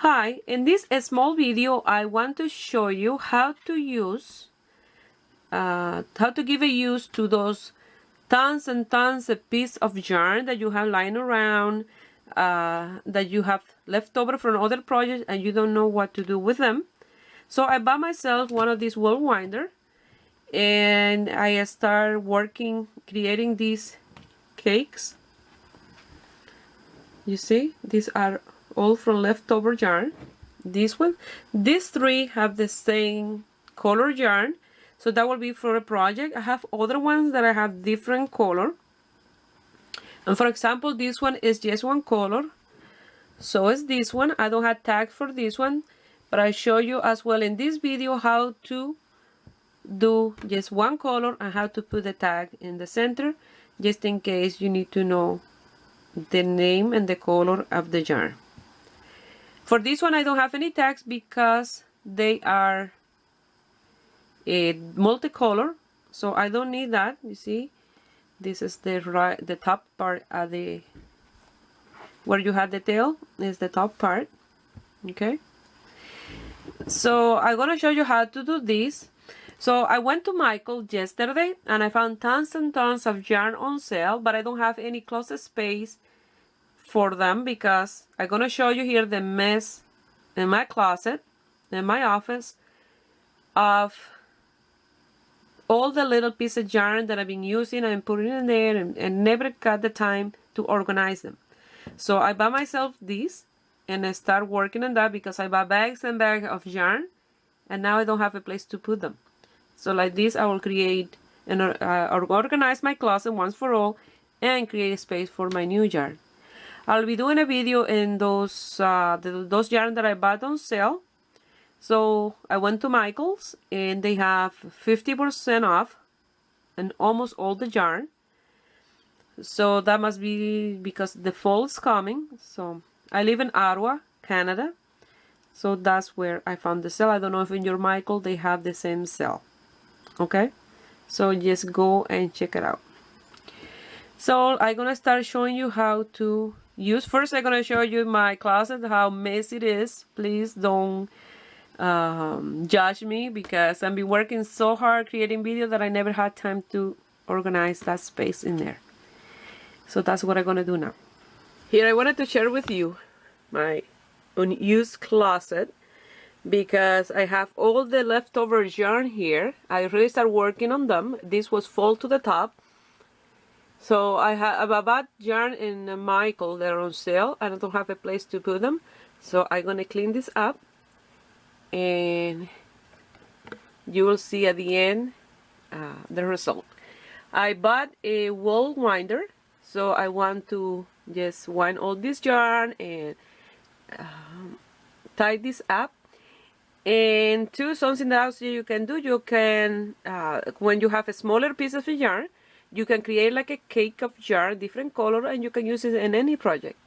Hi, in this small video I want to show you how to give a use to those tons and tons of pieces of yarn that you have lying around, that you have left over from other projects and you don't know what to do with them. So I bought myself one of these wool winder and I start working creating these cakes. You see, these are all from leftover yarn. These three have the same color yarn, so that will be for a project. I have other ones that I have different color, and for example this one is just one color, so is this one. I don't have tags for this one, but I show you as well in this video how to do just one color and how to put the tag in the center, just in case you need to know the name and the color of the yarn. For this one I don't have any tags because they are multicolor, so I don't need that. You see, this is the top part of the where you have the tail is the top part. Okay, so I'm gonna show you how to do this. So I went to Michael yesterday and I found tons and tons of yarn on sale, but I don't have any closet space for them because I'm gonna show you here the mess in my closet, in my office, of all the little pieces of yarn that I've been using and putting in there and never got the time to organize them. So I bought myself these and I start working on that because I bought bags and bags of yarn and now I don't have a place to put them. So like this I will create and organize my closet once for all and create a space for my new yarn. I'll be doing a video in those yarn that I bought on sale. So I went to Michael's and they have 50% off and almost all the yarn. So that must be because the fall is coming. So I live in Ottawa, Canada. So that's where I found the sale. I don't know if in your Michael they have the same sale. Okay, so just go and check it out. So I'm gonna start showing you how to use. First I'm gonna show you my closet, how messy it is. Please don't judge me because I've been working so hard creating videos that I never had time to organize that space in there. So that's what I'm gonna do now. Here I wanted to share with you my unused closet because I have all the leftover yarn here. I really start working on them. This was fold to the top. So I have about yarn in Michael, they're on sale and I don't have a place to put them. So I'm gonna clean this up and you will see at the end the result. I bought a wool winder, so I want to just wind all this yarn and tie this up. And two, something else you can do, you can when you have a smaller piece of yarn, you can create like a cake of yarn, different color, and you can use it in any project.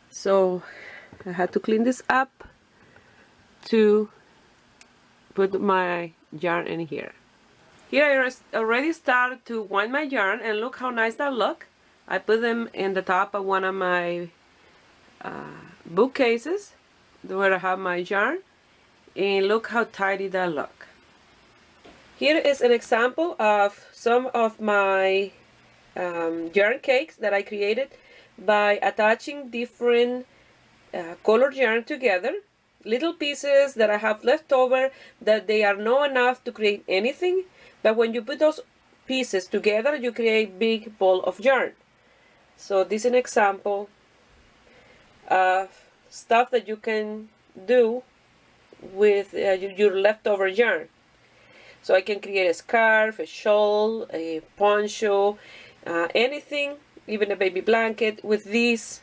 So I had to clean this up to put my yarn in here. Here I already started to wind my yarn and look how nice that look. I put them in the top of one of my bookcases where I have my yarn, and look how tidy that look. Here is an example of some of my yarn cakes that I created by attaching different colored yarn together. Little pieces that I have left over that they are not enough to create anything, but when you put those pieces together you create a big ball of yarn. So this is an example of stuff that you can do with your leftover yarn. So I can create a scarf, a shawl, a poncho, anything, even a baby blanket with this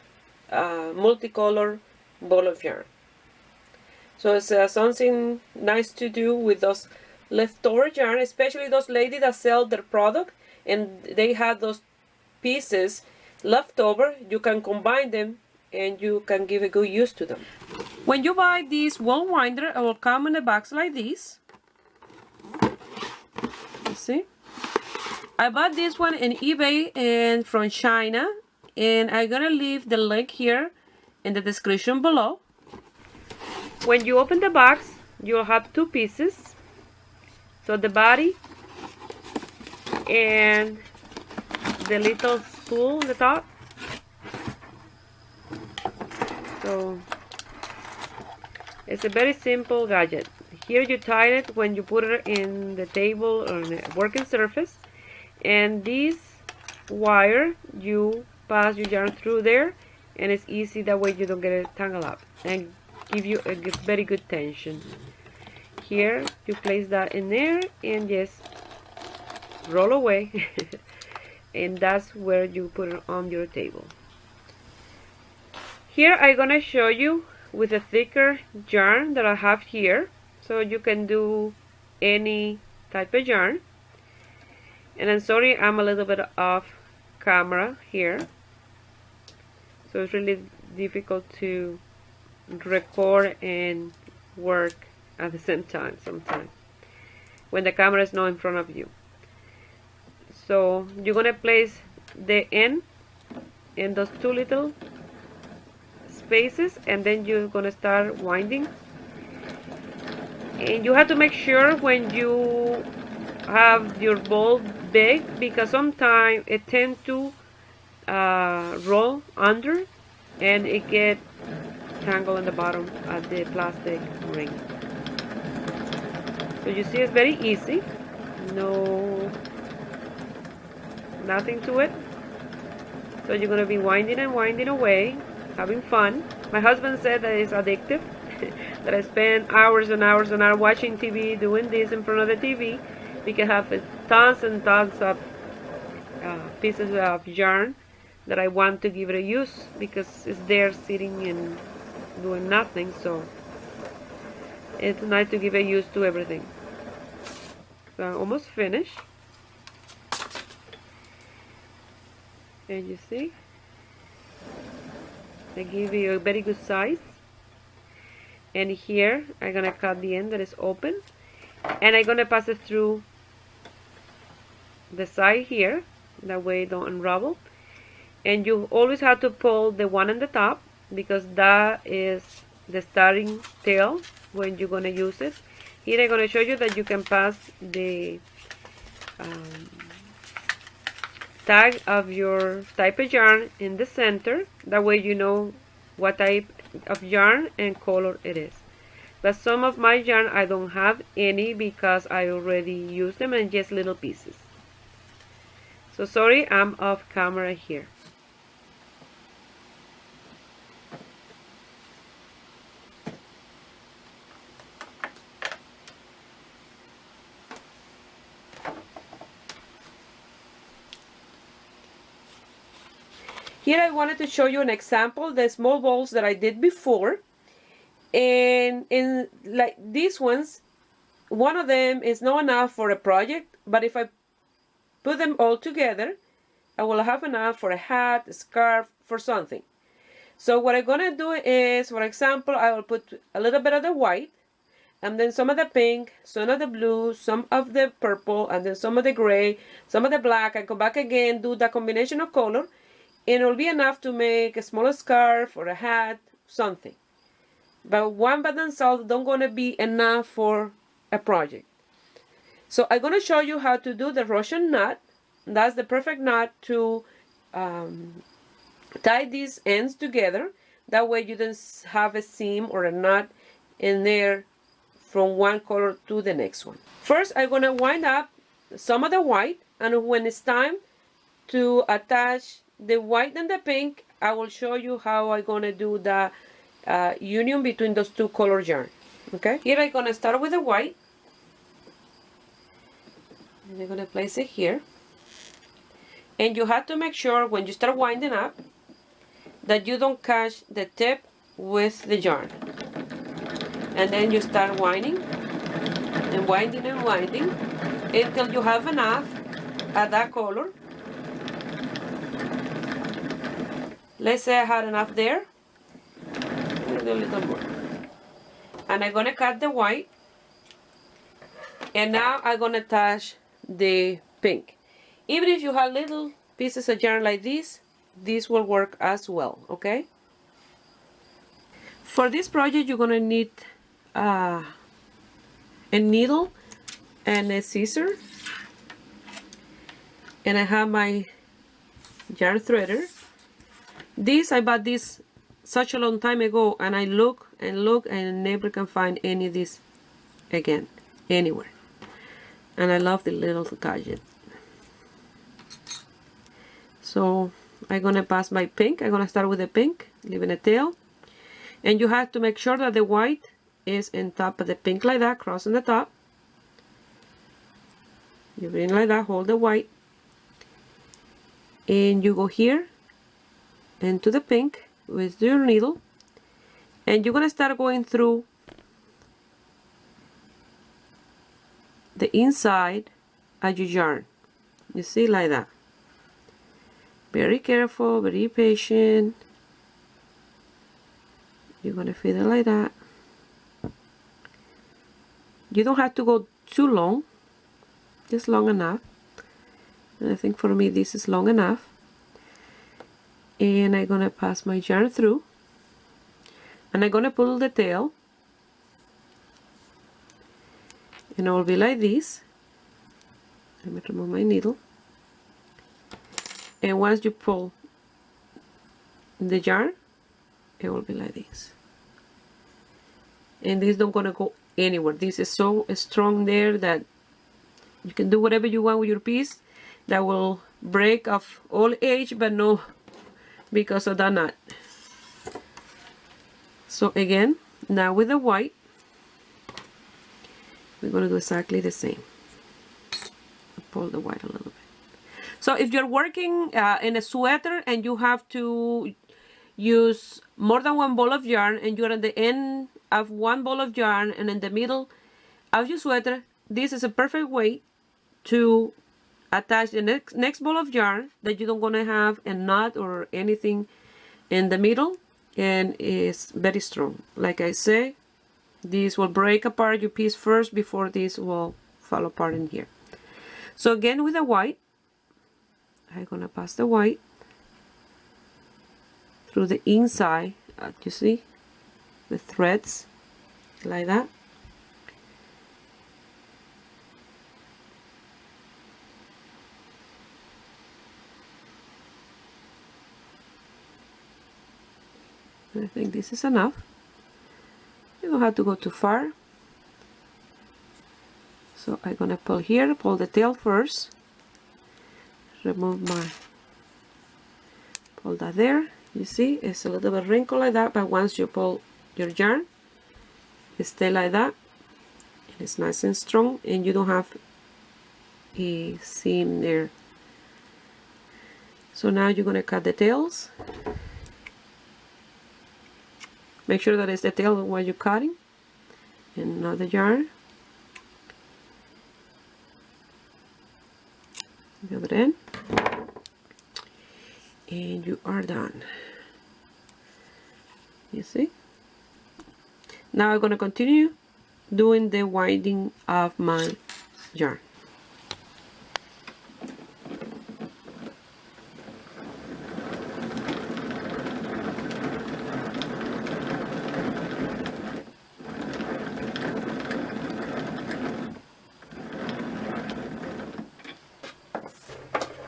multicolor ball of yarn. So it's something nice to do with those leftover yarn, especially those ladies that sell their product and they have those pieces left over. You can combine them and you can give a good use to them. When you buy this wool winder, it will come in a box like this. You see? I bought this one in eBay and from China, and I'm gonna leave the link here in the description below. when you open the box, you'll have two pieces. So the body and the little spool on the top. So it's a very simple gadget. Here you tie it when you put it in the table or in a working surface, and this wire you pass your yarn through there, and it's easy. That way you don't get it tangled up and give you a very good tension. Here you place that in there and just roll away and that's where you put it on your table. Here I'm gonna show you with a thicker yarn that I have here, so you can do any type of yarn. And I'm sorry, I'm a little bit off camera here, so it's really difficult to record and work at the same time sometimes when the camera is not in front of you. So you're gonna place the end in those two little spaces, and then you're gonna start winding. And you have to make sure when you have your ball big, because sometimes it tends to roll under and it get tangled in the bottom of the plastic ring. So you see, it's very easy, nothing to it. So you're gonna be winding and winding away, having fun. My husband said that it's addictive, that I spend hours and hours and hours watching TV, doing this in front of the TV. We can have tons and tons of pieces of yarn that I want to give it a use, because it's there sitting and doing nothing. So it's nice to give a use to everything. So I'm almost finished. And you see, I give you a very good size. And here I'm gonna cut the end that is open, and I'm gonna pass it through the side here, that way it don't unravel. And you always have to pull the one on the top, because that is the starting tail when you're gonna use it. Here I'm gonna show you that you can pass the tag of your type of yarn in the center, that way you know what type of yarn and color it is. But some of my yarn I don't have any, because I already used them in just little pieces. So sorry, I'm off camera here. Here I wanted to show you an example, the small balls that I did before. And in like these ones, one of them is not enough for a project, but if I put them all together, I will have enough for a hat, a scarf, for something. So what I'm gonna do is, for example, I will put a little bit of the white, and then some of the pink, some of the blue, some of the purple, and then some of the gray, some of the black. I come back again, do the combination of color, and it will be enough to make a small scarf or a hat, something. But one by themselves don't gonna be enough for a project. So I'm gonna show you how to do the Russian knot. That's the perfect knot to tie these ends together. That way you don't have a seam or a knot in there from one color to the next one. First, I'm gonna wind up some of the white, and when it's time to attach the white and the pink, I will show you how I'm gonna do the union between those two color yarn. Okay, here I'm gonna start with the white, and I'm gonna place it here. And you have to make sure when you start winding up that you don't catch the tip with the yarn. And then you start winding and winding and winding until you have enough at that color. Let's say I had enough there. I'm gonna do a little more. And I'm gonna cut the white. And now I'm gonna attach the pink. Even if you have little pieces of yarn like this will work as well, okay? For this project, you're gonna need a needle and a scissor, and I have my yarn threader. I bought this such a long time ago, and I look and look and never can find any of this again anywhere, and I love the little gadget. So I'm gonna pass my pink. I'm gonna start with the pink, leaving a tail, and you have to make sure that the white is in top of the pink like that, crossing the top. You bring like that, hold the white, and you go here into the pink with your needle, and you're gonna start going through the inside of your yarn. You see, like that. Very careful, very patient. You're gonna feed it like that. You don't have to go too long, just long enough. And I think for me this is long enough. And I'm gonna pass my yarn through, and I'm gonna pull the tail, and it will be like this. Let me remove my needle. And once you pull the yarn, it will be like this. And this don't gonna go anywhere. This is so strong there that you can do whatever you want with your piece. That will break of all age, but no because of that knot. So again, now with the white, we're gonna do exactly the same. Pull the white a little bit. So if you're working in a sweater and you have to use more than one ball of yarn, and you're at the end of one ball of yarn and in the middle of your sweater, this is a perfect way to attach the next ball of yarn that you don't want to have a knot or anything in the middle, and it's very strong. Like I say, this will break apart your piece first before this will fall apart in here. So again with the white, I'm gonna pass the white through the inside, you see, the threads, like that. I think this is enough. You don't have to go too far. So I'm gonna pull here, pull the tail first, remove my, pull that there. You see, it's a little bit wrinkled like that, but once you pull your yarn, it stays like that, and it's nice and strong, and you don't have a seam there. So now you're gonna cut the tails. Make sure that it's the tail while you're cutting, and another yarn. The other end, and you are done. You see? Now I'm going to continue doing the winding of my yarn.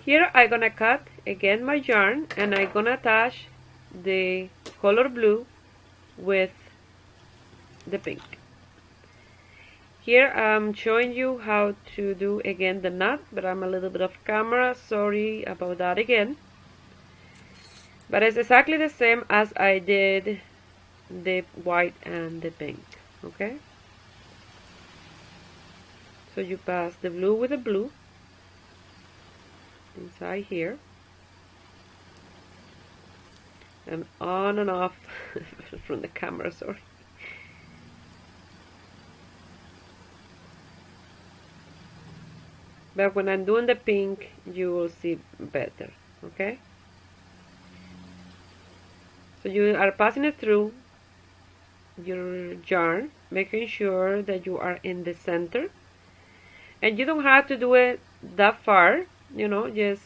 Here I'm gonna cut again my yarn, and I'm gonna attach the color blue with the pink. Here I'm showing you how to do again the knot, but I'm a little bit off camera, sorry about that again. But it's exactly the same as I did the white and the pink, okay? So you pass the blue with the blue inside here, and on and off from the camera, sorry. But when I'm doing the pink, you will see better, okay? So you are passing it through your yarn, making sure that you are in the center, and you don't have to do it that far. You know, just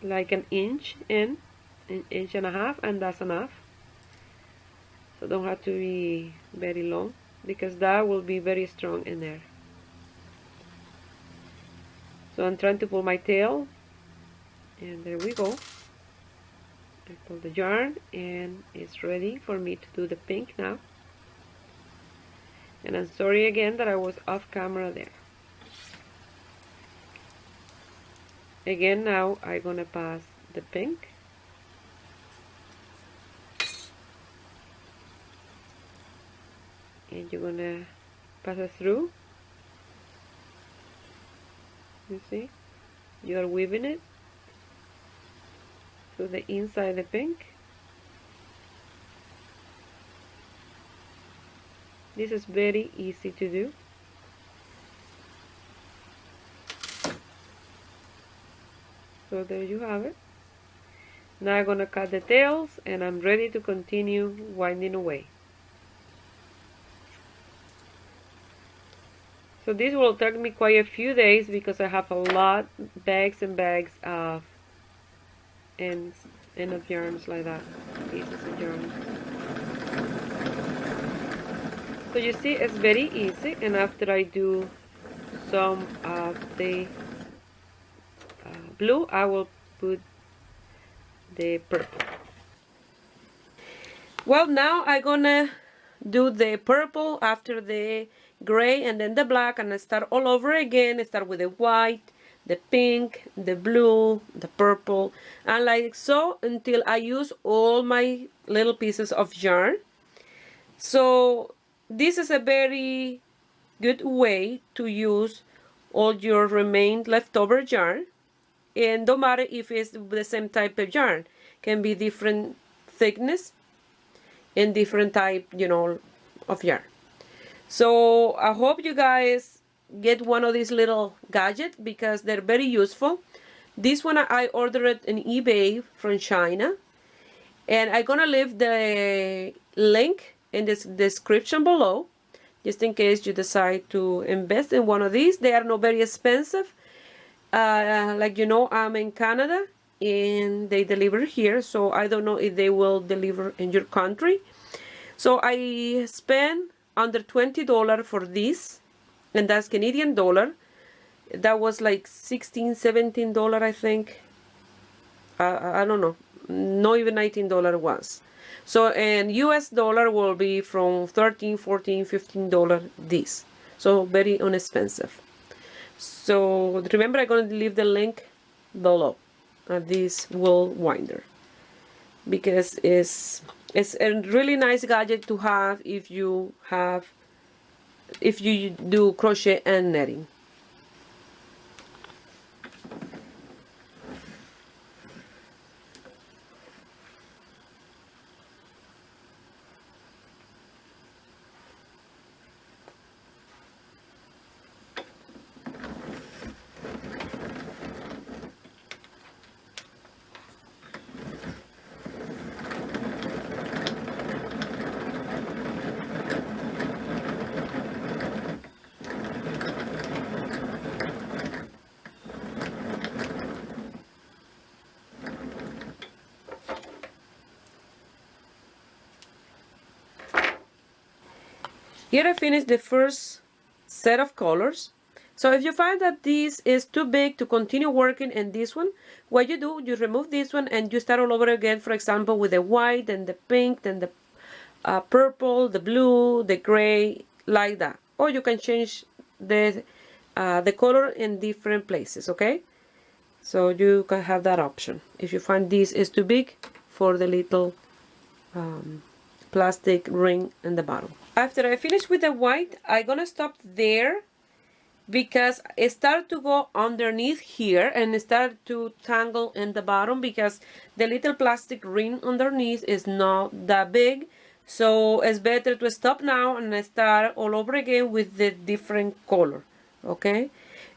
like an inch in, an inch and a half, and that's enough. So so don't have to be very long because that will be very strong in there. So I'm trying to pull my tail, and there we go. I pull the yarn and it's ready for me to do the pink now. And I'm sorry again that I was off camera there. Again, now I'm gonna pass the pink. And you're gonna pass it through. You see? You are weaving it to the inside the pink. This is very easy to do. So there you have it. Now I'm gonna cut the tails and I'm ready to continue winding away. So this will take me quite a few days because I have a lot, bags and bags of end of yarns like that, pieces of yarn. So you see, it's very easy, and after I do some of the blue, I will put the purple. Well, now I'm gonna do the purple after the gray and then the black, and I start all over again. I start with the white, the pink, the blue, the purple, and like so until I use all my little pieces of yarn. So this is a very good way to use all your remained leftover yarn, and don't matter if it's the same type of yarn, can be different thickness and different type, you know, of yarn. So I hope you guys get one of these little gadgets because they're very useful. This one I ordered in eBay from China, and I'm gonna leave the link in this description below just in case you decide to invest in one of these. They are not very expensive. Like you know, I'm in Canada and they deliver here, so I don't know if they will deliver in your country. So I spent under $20 for this, and that's Canadian dollar. That was like $16-17, I think. I don't know, not even $19 once. So and US dollar will be from $13, $14, $15 this. So very inexpensive. So remember, I'm going to leave the link below of this wool winder because it's a really nice gadget to have if you do crochet and netting. Here I finished the first set of colors. So if you find that this is too big to continue working in this one, what you do, you remove this one and you start all over again, for example, with the white and the pink and the purple, the blue, the gray, like that. Or you can change the color in different places, okay? So you can have that option if you find this is too big for the little plastic ring in the bottom. After I finish with the white, I'm gonna stop there because it started to go underneath here and it started to tangle in the bottom because the little plastic ring underneath is not that big. So it's better to stop now and start all over again with the different color, okay?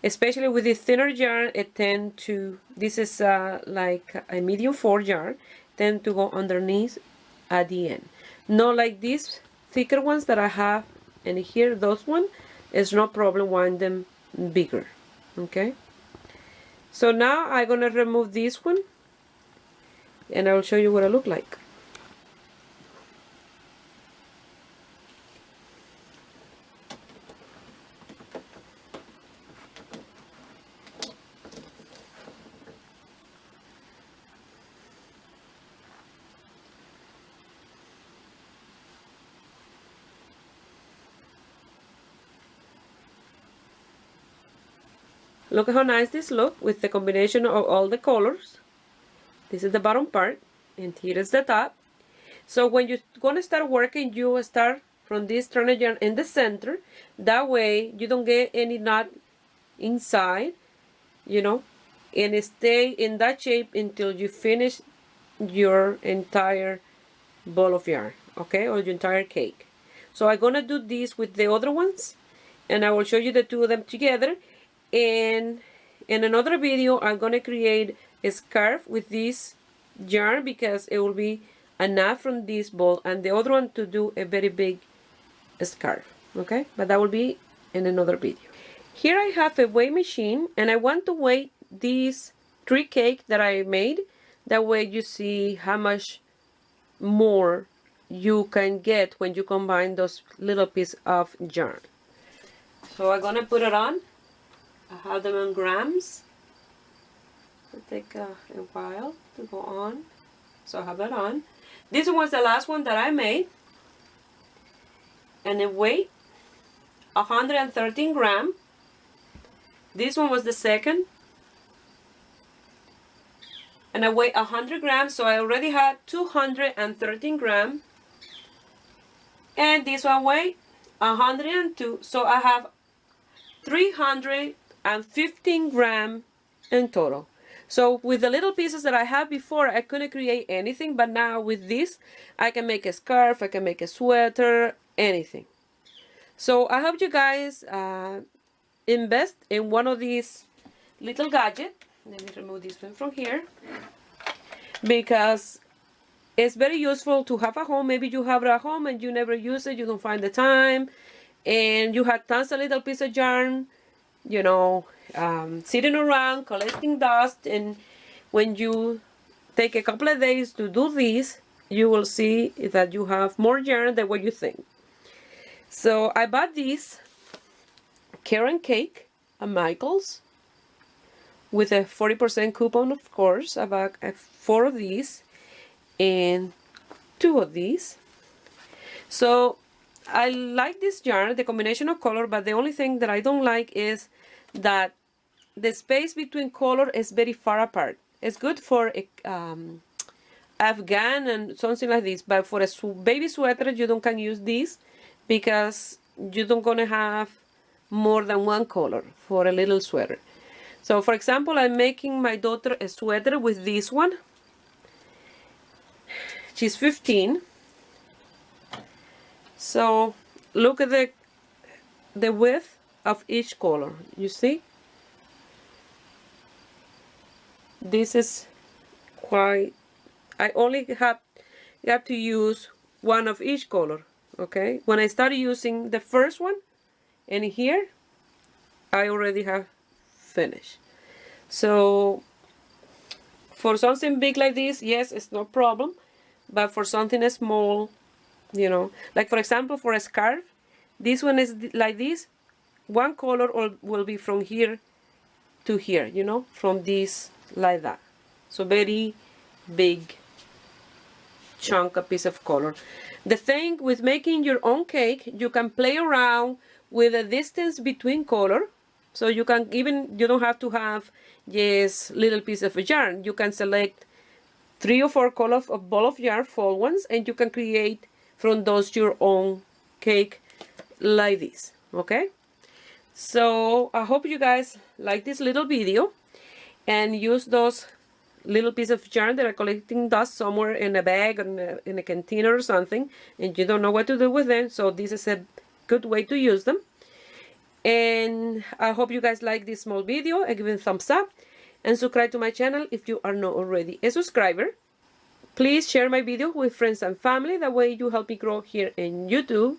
Especially with the thinner yarn, it tend to, this is like a medium 4 yarn, tend to go underneath at the end. Not like these thicker ones that I have and here, those one is no problem wind them bigger, okay? So now I'm gonna remove this one and I will show you what I look like. Look how nice this looks with the combination of all the colors. This is the bottom part, and here is the top. So when you're gonna start working, you start from this strand of yarn in the center. That way you don't get any knot inside, you know, and stay in that shape until you finish your entire ball of yarn, okay, or your entire cake. So I'm gonna do this with the other ones, and I will show you the two of them together. And in another video, I'm gonna create a scarf with this yarn because it will be enough from this ball, and the other one to do a very big scarf, okay, but that will be in another video. Here I have a weigh machine, and I want to weigh these 3 cakes that I made. That way you see how much more you can get when you combine those little pieces of yarn. So I'm gonna put it on. I have them in grams. It'll take a while to go on, so I have that on. This was the last one that I made, and it weighed 113 grams. This one was the second, and I weighed 100 grams, so I already had 213 grams. And this one weighed 102, so I have 315 grams in total. So with the little pieces that I had before, I couldn't create anything, but now with this, I can make a scarf, I can make a sweater, anything. So I hope you guys invest in one of these little gadgets. Let me remove this one from here, because it's very useful to have at home. Maybe you have it at home and you never use it, you don't find the time, and you have tons of little pieces of yarn, you know, sitting around collecting dust. And when you take a couple of days to do this, you will see that you have more yarn than what you think. So I bought this carrot cake at Michael's with a 40% coupon, of course. I bought 4 of these and 2 of these. So I like this yarn, the combination of color, but the only thing that I don't like is that the space between color is very far apart. It's good for a Afghan and something like this, but for a baby sweater you don't can use this because you don't gonna have more than one color for a little sweater. So for example, I'm making my daughter a sweater with this one. She's 15. So look at the width of each color. You see? This is quite, I only have to use one of each color, okay? When I started using the first one, and here, I already have finished. So for something big like this, yes, it's no problem, but for something small, you know, like for example, for a scarf, this one is like this. One color will be from here to here, you know, from this like that. So very big chunk, a piece of color. The thing with making your own cake, you can play around with the distance between color. So you can even, you don't have to have just little piece of yarn. You can select 3 or 4 colors of ball of yarn, full ones, and you can create from those your own cake like this, okay? So I hope you guys like this little video and use those little piece of yarn that are collecting dust somewhere in a bag or in a container or something, and you don't know what to do with them. So this is a good way to use them. And I hope you guys like this small video and give it a thumbs up and subscribe to my channel if you are not already a subscriber. Please share my video with friends and family. That way you help me grow here in YouTube.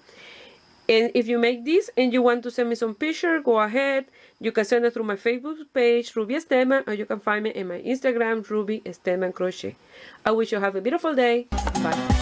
And if you make this and you want to send me some picture, go ahead. You can send it through my Facebook page, Ruby Esteban, or you can find me in my Instagram, Ruby Esteban Crochet. I wish you have a beautiful day. Bye.